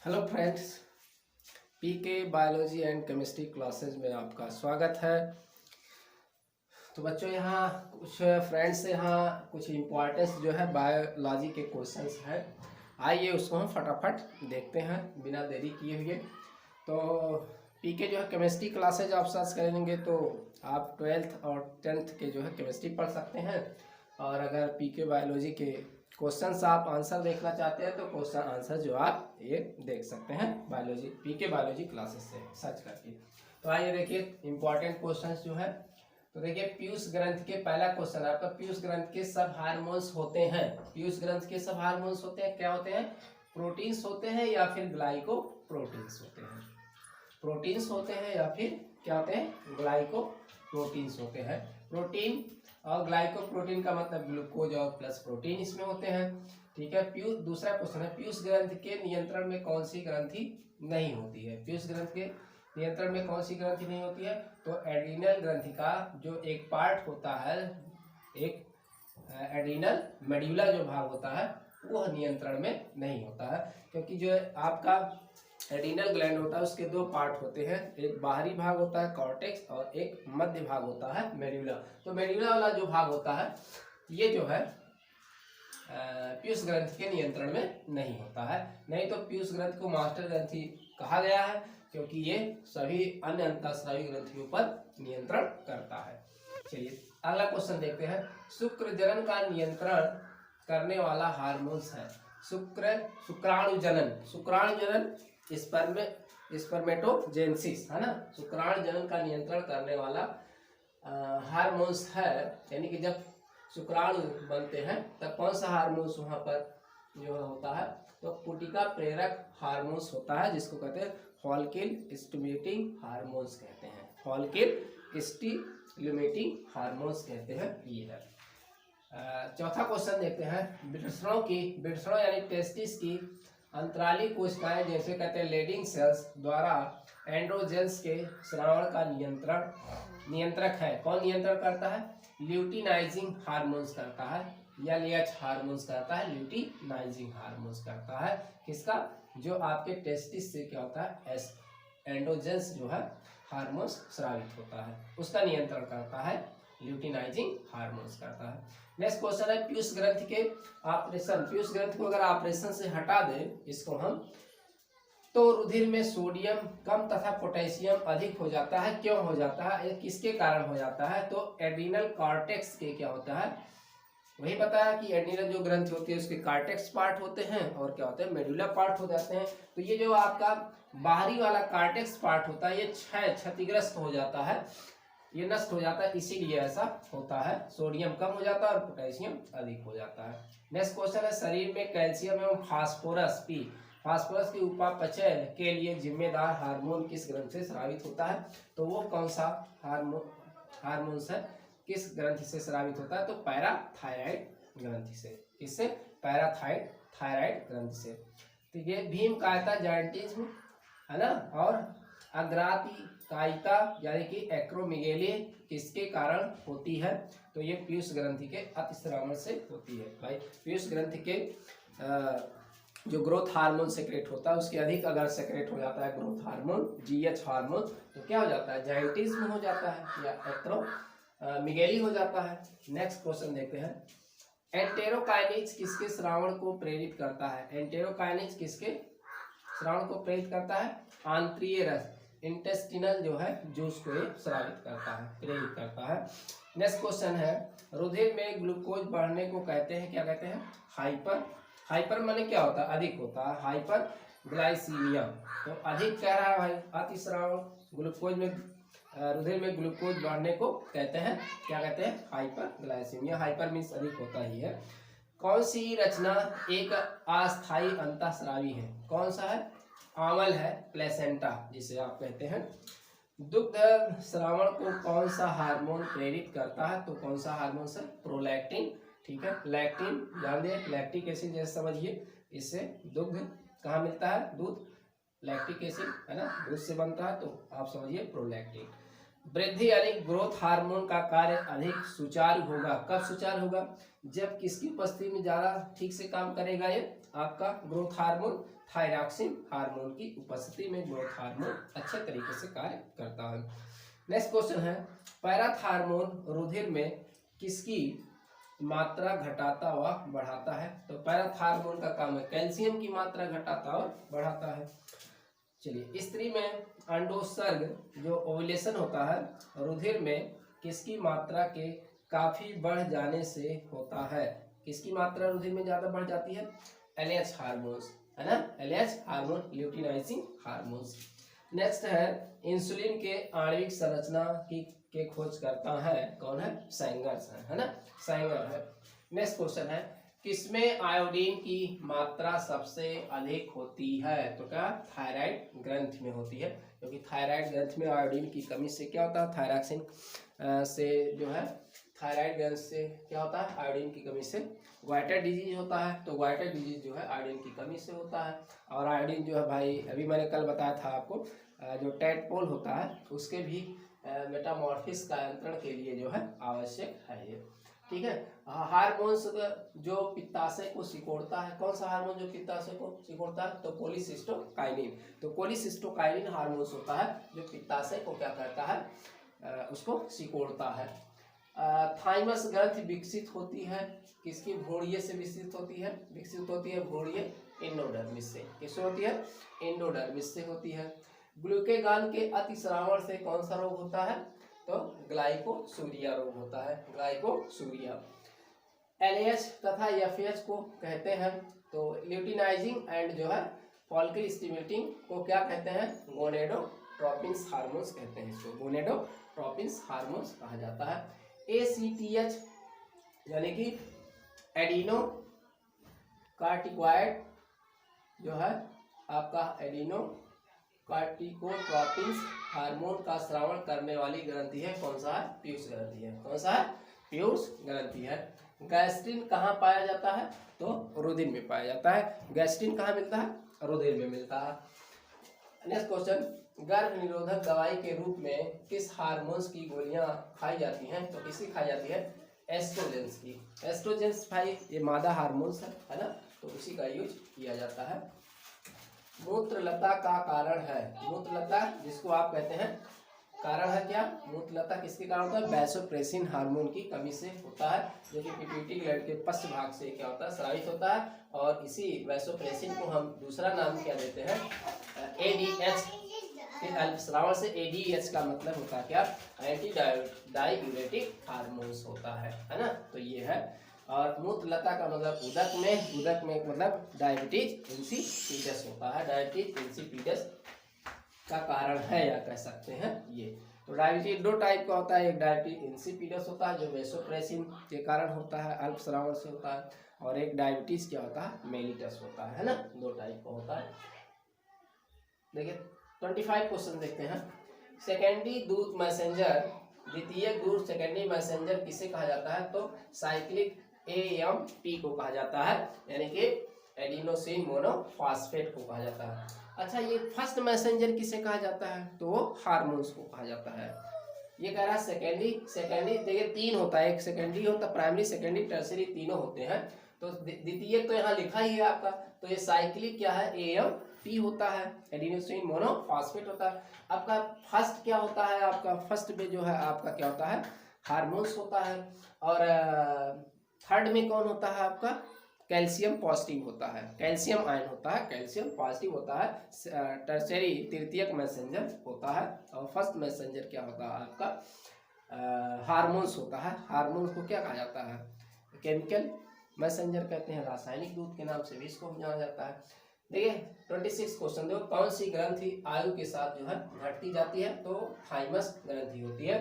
Hello friends, PK biology and chemistry classes में आपका स्वागत है। तो बच्चों, यहाँ कुछ फ्रेंड्स से यहाँ कुछ इम्पोर्टेंस जो है बायोलॉजी के क्वेश्चंस हैं। आइए उसको हम फटाफट देखते हैं बिना देरी किए हुए। तो पीके जो है केमिस्ट्री क्लासेज आप सर्च करेंगे तो आप 12th और 10th के जो है केमिस्ट्री पढ़ सकते हैं। और अगर पीके बायोलॉजी के क्वेश्चंस आप आंसर देखना चाहते हैं तो क्वेश्चन आंसर जो आप ये देख सकते हैं बायोलॉजी पीके बायोलॉजी क्लासेस से सर्च करके। तो आइए देखिए इंपॉर्टेंट क्वेश्चंस जो है। तो देखिए पीयूष ग्रंथ के पहला क्वेश्चन आपका, पीयूष ग्रंथ के सब हार्मोन्स होते हैं। पीयूष ग्रंथ के सब हार्मोन्स होते हैं, क्या होते हैं? प्रोटीन्स होते हैं या फिर ग्लाइको प्रोटीन्स होते हैं। प्रोटीन्स होते हैं या फिर क्या होते हैं? ग्लाइको प्रोटीन्स होते हैं। प्रोटीन और ग्लाइकोप्रोटीन का मतलब ग्लूकोज और प्लस प्रोटीन इसमें होते हैं। ठीक है। दूसरा क्वेश्चन है, पीयूष ग्रंथ के नियंत्रण में कौन सी ग्रंथि नहीं होती है? पीयूष ग्रंथ के नियंत्रण में कौन सी ग्रंथि नहीं होती है? तो एड्रीनल ग्रंथि का जो एक पार्ट होता है, एक एड्रीनल मेड्यूला जो भाग होता है वह नियंत्रण में नहीं होता है, क्योंकि जो आपका एड्रीनल ग्लैंड होता है उसके दो पार्ट होते हैं, एक बाहरी भाग होता है कॉर्टेक्स और एक मध्य भाग होता है मेड्यूला। तो मेड्यूला वाला जो भाग होता है ये जो है पीयूष ग्रंथि के नियंत्रण में नहीं होता है। नहीं तो पीयूष ग्रंथि को मास्टर ग्रंथि कहा गया है, क्योंकि ये सभी अन्य अंतःस्रावी ग्रंथियों पर नियंत्रण करता है। चलिए अगला क्वेश्चन देखते हैं। शुक्र जनन का नियंत्रण करने वाला हार्मोन्स है। शुक्राणु जनन स्पर्मेटोजेनेसिस है ना। शुक्राणु जनन का नियंत्रण करने वाला हार्मोन्स है, यानी कि जब शुक्राणु बनते हैं तब कौन सा हार्मोन्स वहां पर जो होता है? तो पुटिका प्रेरक हार्मोन्स होता है, जिसको कहते हैं फॉलिकल स्टिमुलेटिंग हार्मोन्स कहते हैं। फॉलिकल स्टिमुलेटिंग हार्मोन्स कहते हैं ये है। चौथा क्वेश्चन देखते हैं। वृषणों यानी टेस्टिस की अंतराली कोशिकाएं जैसे कहते हैं लेडिंग सेल्स द्वारा एंड्रोजेंस के श्रावण का नियंत्रक है। कौन नियंत्रण करता है? ल्यूटिनाइजिंग हार्मोन्स करता है या LH हार्मोन्स करता है, ल्यूटिनाइजिंग हार्मोन्स करता है। किसका? जो आपके टेस्टिस से क्या होता है, एंड्रोजेंस जो है हार्मोन्स स्रावित होता है, उसका नियंत्रण करता है, ल्यूटिनाइजिंग हार्मोन्स करता है। नेक्स्ट क्वेश्चन है, पीयूष ग्रंथि के ऑपरेशन। पीयूष ग्रंथि को अगर ऑपरेशन से हटा दें इसको हम, तो रुधिर में सोडियम कम तथा पोटेशियम अधिक हो जाता है। क्यों हो जाता है? किसके कारण हो जाता है? तो एड्रीनल कॉर्टेक्स के क्या होता है, वही बताया कि एड्रीनल जो ग्रंथि होती है उसके कॉर्टेक्स पार्ट होते हैं और क्या होते हैं, मेडुला पार्ट हो जाते हैं। तो ये जो आपका बाहरी वाला कॉर्टेक्स पार्ट होता है ये क्षतिग्रस्त हो जाता है, ये नष्ट हो जाता है, इसीलिए ऐसा होता है। सोडियम कम हो जाता है और पोटेशियम अधिक हो जाता है। नेक्स्ट क्वेश्चन है, शरीर में कैल्शियम एवं फास्फोरस की उपापचय के लिए जिम्मेदार हार्मोन किस ग्रंथि से स्रावित होता है? तो वो कौन सा हार्मोन्स है, किस ग्रंथि से स्रावित होता है? तो पैराथायराइड ग्रंथि से। किससे? पैराथायराइड ग्रंथि से। तो ये भीमकायता जायंटिज्म है ना, और अग्रातिकायिता यानी कि एक्रोमेगेली किसके कारण होती है? तो ये पीयूष ग्रंथि के अतिस्रावण से होती है। भाई पीयूष ग्रंथि के जो ग्रोथ हार्मोन सेक्रेट होता है उसके अधिक अगर सेक्रेट हो जाता है ग्रोथ हार्मोन, GH हार्मोन, तो क्या हो जाता है? जायंटिज्म हो जाता है या एक्रोमेगेली हो जाता है। नेक्स्ट क्वेश्चन देखते हैं। एंटेरोकाइनेज किसके श्रावण को प्रेरित करता है? एंटेरोकाइनेज किसके श्रावण को प्रेरित करता है? आंत्रीय रस, इंटेस्टिनल जो है जूस को श्रावित करता है, प्रेरित करता है। नेक्स्ट क्वेश्चन है, रुधिर में ग्लूकोज बढ़ने को कहते हैं, क्या कहते हैं? हाइपर माने क्या होता है? अधिक होता है, हाइपर ग्लाइसीमिया। तो अधिक कह रहा है भाई, अतिस्रावण ग्लूकोज में रुधिर में ग्लूकोज बढ़ने को कहते हैं, क्या कहते हैं? Hyper glycaemia. हाइपर मीन्स अधिक होता ही है। कौन सी रचना एक अस्थायी अंतःस्रावी है? कौन सा है? आमल है, प्लेसेंटा जिसे आप कहते हैं। दुग्ध श्रावण को कौन सा हार्मोन प्रेरित करता है? तो कौन सा हार्मोन है? प्रोलैक्टिन। ठीक है, लैक्टिन ध्यान दें, लैक्टिक एसिड जैसे समझिए, इससे दुग्ध कहाँ मिलता है? दूध, लैक्टिक एसिड है ना, दूध से बनता है, तो आप समझिए प्रोलैक्टिन। वृद्धि यानी ग्रोथ हार्मोन का कार्य अधिक सुचारू होगा। कब सुचारू होगा? जब किसकी उपस्थिति में ज्यादा ठीक से काम करेगा ये आपका ग्रोथ हार्मोन, थायरॉक्सिन हार्मोन की उपस्थिति में ग्रोथ हार्मोन अच्छे तरीके से कार्य करता है। नेक्स्ट क्वेश्चन है, पैराथार्मोन रुधिर में किसकी मात्रा घटाता व बढ़ाता है? तो पैराथार्मोन का काम है कैल्शियम की मात्रा घटाता और बढ़ाता है। चलिए, स्त्री में अंडोत्सर्ग जो ओव्यूलेशन होता है रुधिर में किसकी मात्रा के काफी बढ़ जाने से होता है? किसकी मात्रा रुधिर में ज्यादा बढ़ जाती है? एलएच हार्मोन्स, है ना, LH hormone, luteinising hormones. Next है, इंसुलिन के आणविक संरचना की के खोज करता है कौन है? सैंगर है ना, सैंगर है। नेक्स्ट क्वेश्चन है, किसमें आयोडीन की मात्रा सबसे अधिक होती है? तो क्या? थायराइड ग्रंथि में होती है, क्योंकि थायराइड ग्रंथि में आयोडीन की कमी से क्या होता है? थायरॉक्सिन से जो है थायराइड ग्रंथि से क्या होता है? आयोडीन की कमी से ग्वाइटर डिजीज होता है। तो ग्वाइटर डिजीज जो है आयोडीन की कमी से होता है। और आयोडीन जो है भाई, अभी मैंने कल बताया था आपको, जो टेडपोल होता है उसके भी मेटामॉर्फिस का नियंत्रण के लिए जो है आवश्यक है ये, ठीक है। हार्मोन्स जो पित्ताशय को सिकोड़ता है, कौन सा हार्मोन जो पित्ताशय को सिकोड़ता है? तो कोलिसिस्टोकाइनिन। तो कोलिसिस्टोकाइनिन हार्मोन्स होता है जो पित्ताशय को क्या करता है? उसको सिकोड़ता है। थाइमस ग्रंथि विकसित होती है किसकी? भ्रूणीय से विकसित होती है, भ्रूणीय एंडोडर्मिस से। किससे होती है? एंडोडर्मिस से होती है। ग्लूकेगान के अतिस्रावण से कौन सा रोग होता है? तो ग्लाइकोसूरिया रोग होता है, ग्लाइकोसूरिया। एलएच तथा एफएच को कहते हैं तो ल्यूटिनाइजिंग एंड जो है फॉलिकल स्टिमुलेटिंग को क्या कहते हैं? गोनेडोट्रोपिन्स हार्मोन्स कहते हैं इसको, गोनेडोट्रोपिन्स हार्मोन्स कहा जाता है। एसीटीएच यानी कि एडिनो कार्टिकॉइड जो है आपका एडिनो कार्टिकोट्रोपिन्स हार्मोन का स्रावण करने वाली ग्रंथि है। कौन सा है? पीयूष ग्रंथि है। कौन सा है? पीयूष ग्रंथि है। गैस्ट्रिन कहाँ पाया जाता है? तो रुधिर में पाया जाता है। गैस्ट्रिन कहाँ मिलता है? रुधिर में मिलता है। नेक्स्ट क्वेश्चन, गर्भ निरोधक दवाई के रूप में किस हार्मोन्स की गोलियां खाई जाती हैं? तो किसकी खाई जाती है? एस्ट्रोजेंस की। एस्ट्रोजेंस भाई ये मादा हार्मोन्स है ना, तो उसी का यूज किया जाता है। मूत्रलता का कारण है, मूत्रलता जिसको आप कहते हैं कारण है क्या? मूत्रलता किसके कारण होता है? वैसोप्रेसिन हार्मोन की कमी से होता है, जो कि पिट्यूटरी ग्लैंड के पश्च भाग से क्या होता है? स्रावित होता है। और इसी वैसोप्रेसिन को हम दूसरा नाम क्या देते हैं? एडीएच के अल्पस्राव से एडीएच का मतलब होता है क्या? एंटी डाययूरेटिक हार्मोन्स होता है ना। तो ये है। और मूत्रलता का मतलब उदक में मतलब डायबिटीज इंसिपिडस होता है, डायबिटीज इंसिपिडस का कारण है या कह सकते हैं ये। तो डायबिटीज दो टाइप का होता है, एक डायबिटीज इंसिपिडस होता है जो वैसोप्रेसिन के कारण होता है, अल्पस्राव से होता है, और एक डायबिटीज क्या होता है? मेलिटस होता है ना। दो टाइप का होता है। देखिए 25 क्वेश्चन देखते हैं। सेकेंडरी दूध मैसेंजर, द्वितीयक दूध सेकेंडरी मैसेंजर किसे कहा जाता है? तो साइक्लिक AMP को कहा जाता है, यानी कि एडिनोसिन मोनोफॉस्फेट को कहा जाता है। अच्छा, ये फर्स्ट मैसेंजर किसे कहा जाता है? तो हार्मोन्स को कहा जाता है। ये कह रहा है सेकेंडरी देखिए तीन होता है, एक सेकेंडरी होता है, प्राइमरी सेकेंडरी टर्सरी तीनों होते हैं। तो द्वितीयक तो यहाँ लिखा ही है आपका, तो ये साइक्लिक क्या है? AMP होता है, एडिनोसिन मोनोफॉस्फेट होता है। आपका फर्स्ट क्या होता है? आपका फर्स्ट में जो है आपका क्या होता है? हार्मोन्स होता है। और थर्ड में कौन होता है आपका? कैल्शियम पॉजिटिव होता है, कैल्शियम आयन होता है, कैल्शियम पॉजिटिव होता है। टर्सरी तृतीयक मैसेंजर होता है। और फर्स्ट मैसेंजर क्या होता है आपका? हार्मोन्स होता है। हार्मोन्स को क्या कहा जाता है? केमिकल मैसेंजर कहते हैं, रासायनिक दूत के नाम से भी इसको जाना जाता है। देखिए 26 क्वेश्चन देखो, कौन सी ग्रंथि आयु के साथ जो है घटती जाती है? तो थाइमस ग्रंथि होती है।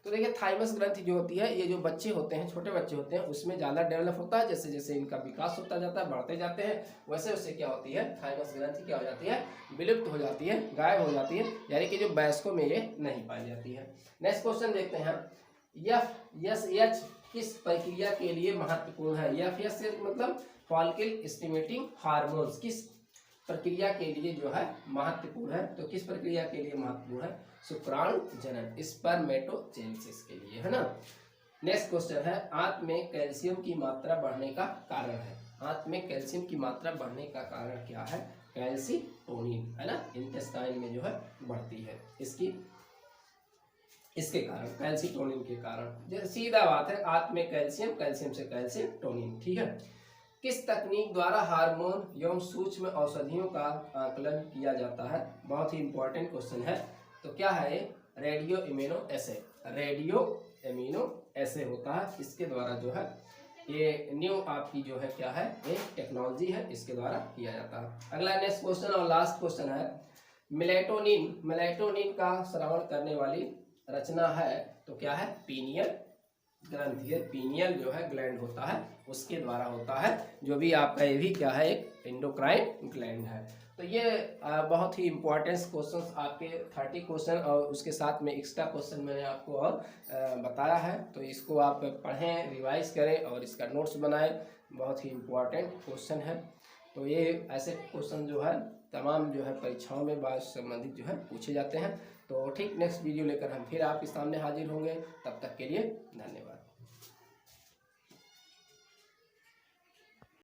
तो देखिए थाइमस ग्रंथि जो होती है, ये जो बच्चे होते हैं, छोटे बच्चे होते हैं, उसमें ज़्यादा डेवलप होता है। जैसे जैसे इनका विकास होता जाता है, बढ़ते जाते हैं, वैसे वैसे क्या होती है? थाइमस ग्रंथि क्या हो जाती है? विलुप्त हो जाती है, गायब हो जाती है, यानी कि जो वयस्कों में ये नहीं पाई जाती है। नेक्स्ट क्वेश्चन देखते हैं। FSH किस प्रक्रिया के लिए महत्वपूर्ण है? FSH मतलब फॉलिकल स्टिमुलेटिंग हार्मोन्स किस प्रक्रिया के लिए जो है महत्वपूर्ण है। तो किस प्रक्रिया के लिए महत्वपूर्ण है? शुक्राणु जनन, स्पर्मेटोजेनेसिस के लिए, है ना। नेक्स्ट क्वेश्चन है, आंत में कैल्शियम की मात्रा बढ़ने का कारण है। आंत में कैल्शियम की मात्रा बढ़ने का कारण क्या है? कैल्सीटोनिन, है ना, इंटेस्टाइन में जो है बढ़ती है इसके कारण, कैल्सीटोनिन के कारण। सीधा बात है, आंत में कैल्शियम, कैल्शियम से कैल्सीटोनिन, ठीक है। किस तकनीक द्वारा हार्मोन एवं सूक्ष्म औषधियों का आकलन किया जाता है? बहुत ही इंपॉर्टेंट क्वेश्चन है। तो क्या है? रेडियो इम्यूनो एसे, रेडियो एमिनो ऐसे होता है, इसके द्वारा जो है ये न्यू आपकी जो है क्या है, एक टेक्नोलॉजी है, इसके द्वारा किया जाता है। अगला नेक्स्ट क्वेश्चन और लास्ट क्वेश्चन है, मेलेटोनिन, मेलेटोनिन का स्रावन करने वाली रचना है तो क्या है? पीनियल ग्रंथि है, पीनियल जो है ग्लैंड होता है, उसके द्वारा होता है, जो भी आपका ये भी क्या है, एक एंडोक्राइन ग्लैंड है। तो ये बहुत ही इंपॉर्टेंट क्वेश्चंस आपके 30 क्वेश्चन और उसके साथ में एक्स्ट्रा क्वेश्चन मैंने आपको और बताया है। तो इसको आप पढ़ें, रिवाइज करें और इसका नोट्स बनाएं, बहुत ही इंपॉर्टेंट क्वेश्चन है। तो ये ऐसे क्वेश्चन जो है तमाम जो है परीक्षाओं में बायो से संबंधित जो है पूछे जाते हैं। तो ठीक नेक्स्ट वीडियो लेकर हम फिर आपके सामने हाजिर होंगे, तब तक के लिए धन्यवाद।